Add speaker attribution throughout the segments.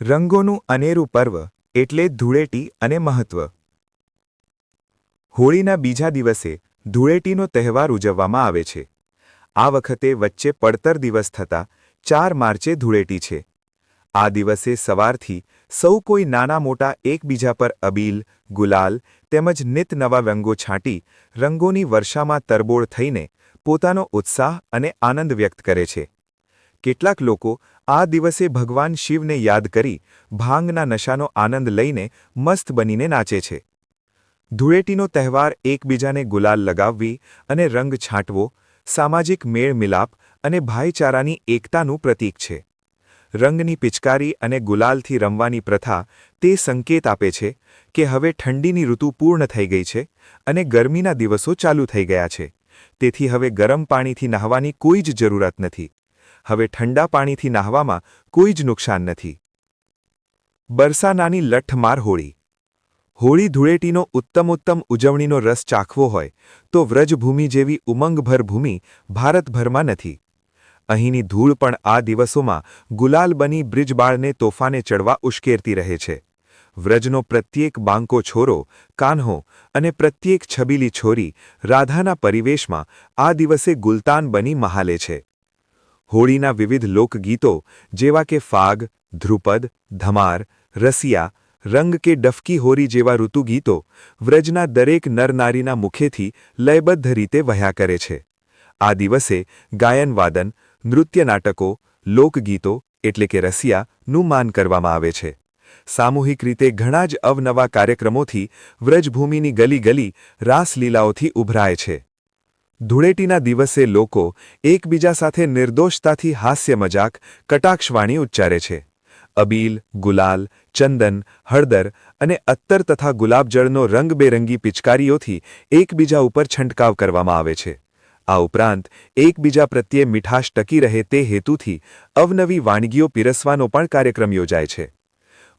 Speaker 1: રંગોનું અનેરું પર્વ એટલે ધૂળેટી અને મહત્વ. હોળીના બીજા દિવસે ધૂળેટીનો તહેવાર ઉજવવામાં આવે છે. આ વખતે વચ્ચે પડતર દિવસ થતા 4 માર્ચે ધૂળેટી છે. આ દિવસે સવારથી સૌ કોઈ નાના મોટા એકબીજા પર અબીલ, ગુલાલ તેમજ નિત નવા રંગો છાંટી રંગોની વર્ષામાં તરબોળ થઈને પોતાનો ઉત્સાહ અને આનંદ વ્યક્ત કરે છે. કેટલાક લોકો આ દિવસે ભગવાન શિવને યાદ કરી ભાંગના નશાનો આનંદ લઈને મસ્ત બનીને નાચે છે. ધૂળેટીનો તહેવાર એકબીજાને ગુલાલ લગાવવી અને રંગ છાંટવો સામાજિક મેળ મિલાપ અને ભાઈચારાની એકતાનું પ્રતીક છે. રંગની પિચકારી અને ગુલાલથી રમવાની પ્રથા તે સંકેત આપે છે કે હવે ઠંડીની ઋતુ પૂર્ણ થઈ ગઈ છે અને ગરમીના દિવસો ચાલુ થઈ ગયા છે. તેથી હવે ગરમ પાણીથી નહાવાની કોઈ જ જરૂરત નથી. હવે ઠંડા પાણીથી નહાવામાં કોઈ જ નુકસાન નથી. બરસાનાની લઠ્ઠમાર હોળી. હોળી ધૂળેટીનો ઉત્તમ ઉજવણીનો રસ ચાખવો હોય તો વ્રજભૂમિ જેવી ઉમંગભર ભૂમિ ભારતભરમાં નથી. અહીંની ધૂળ પણ આ દિવસોમાં ગુલાલ બની બ્રિજબાળને તોફાને ચડવા ઉશ્કેરતી રહે છે. વ્રજનો પ્રત્યેક બાંકો છોરો, કાન્હો અને પ્રત્યેક છબીલી છોરી રાધાના પરિવેશમાં આ દિવસે ગુલતાન બની મહાલે છે. હોળીના વિવિધ લોકગીતો જેવા કે ફાગ, ધ્રુપદ, ધમાર, રસિયા, રંગ કે ડફકી હોરી જેવા ઋતુગીતો વ્રજના દરેક નરનારીના મુખેથી લયબદ્ધ રીતે વહ્યા કરે છે. આ દિવસે ગાયનવાદન, નૃત્ય નાટકો, લોકગીતો એટલે કે રસિયાનું માન કરવામાં આવે છે. સામૂહિક રીતે ઘણા જ અવનવા કાર્યક્રમોથી વ્રજભૂમિની ગલી ગલી રાસલીલાઓથી ઉભરાય છે. ધૂળેટીના દિવસે લોકો એકબીજા સાથે નિર્દોષતાથી હાસ્ય મજાક, કટાક્ષવાણી ઉચ્ચારે છે. અબીલ, ગુલાલ, ચંદન, હળદર અને અત્તર તથા ગુલાબજળનો રંગબેરંગી પિચકારીઓથી એકબીજા ઉપર છંટકાવ કરવામાં આવે છે. આ ઉપરાંત એકબીજા પ્રત્યે મીઠાશ ટકી રહે તે હેતુથી અવનવી વાનગીઓ પીરસવાનો પણ કાર્યક્રમ યોજાય છે.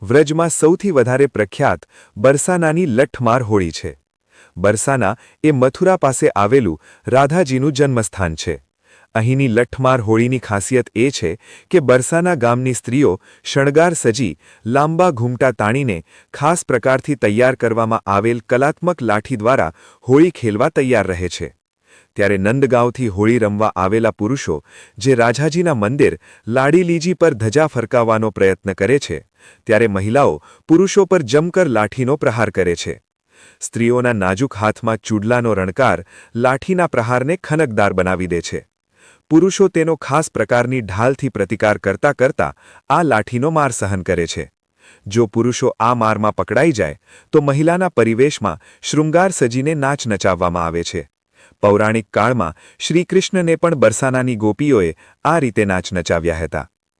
Speaker 1: વ્રજમાં સૌથી વધારે પ્રખ્યાત બરસાનાની લઠ્ઠમાર હોળી છે. બરસાના એ મથુરા પાસે આવેલું રાધાજીનું જન્મસ્થાન છે. અહીંની લઠ્ઠમાર હોળીની ખાસિયત એ છે કે બરસાના ગામની સ્ત્રીઓ શણગાર સજી લાંબા ઘૂમટા તાણીને ખાસ પ્રકારથી તૈયાર કરવામાં આવેલ કલાત્મક લાઠી દ્વારા હોળી ખેલવા તૈયાર રહે છે. ત્યારે નંદગાંવથી હોળી રમવા આવેલા પુરુષો જે રાજાજીના મંદિર લાડીલીજી પર ધજા ફરકાવવાનો પ્રયત્ન કરે છે, ત્યારે મહિલાઓ પુરુષો પર જમકર લાઠીનો પ્રહાર કરે છે. સ્ત્રીઓના નાજુક હાથમાં ચૂડલાનો રણકાર લાઠીના પ્રહારને ખનકદાર બનાવી દે છે. પુરુષો તેનો ખાસ પ્રકારની ઢાલથી પ્રતિકાર કરતા કરતા આ લાઠીનો માર સહન કરે છે. જો પુરુષો આ મારમાં પકડાઈ જાય તો મહિલાના પરિવેશમાં શૃંગાર સજીને નાચ નચાવવામાં આવે છે. પૌરાણિક કાળમાં શ્રીકૃષ્ણને પણ બરસાનાની ગોપીઓએ આ રીતે નાચ નચાવ્યા હતા.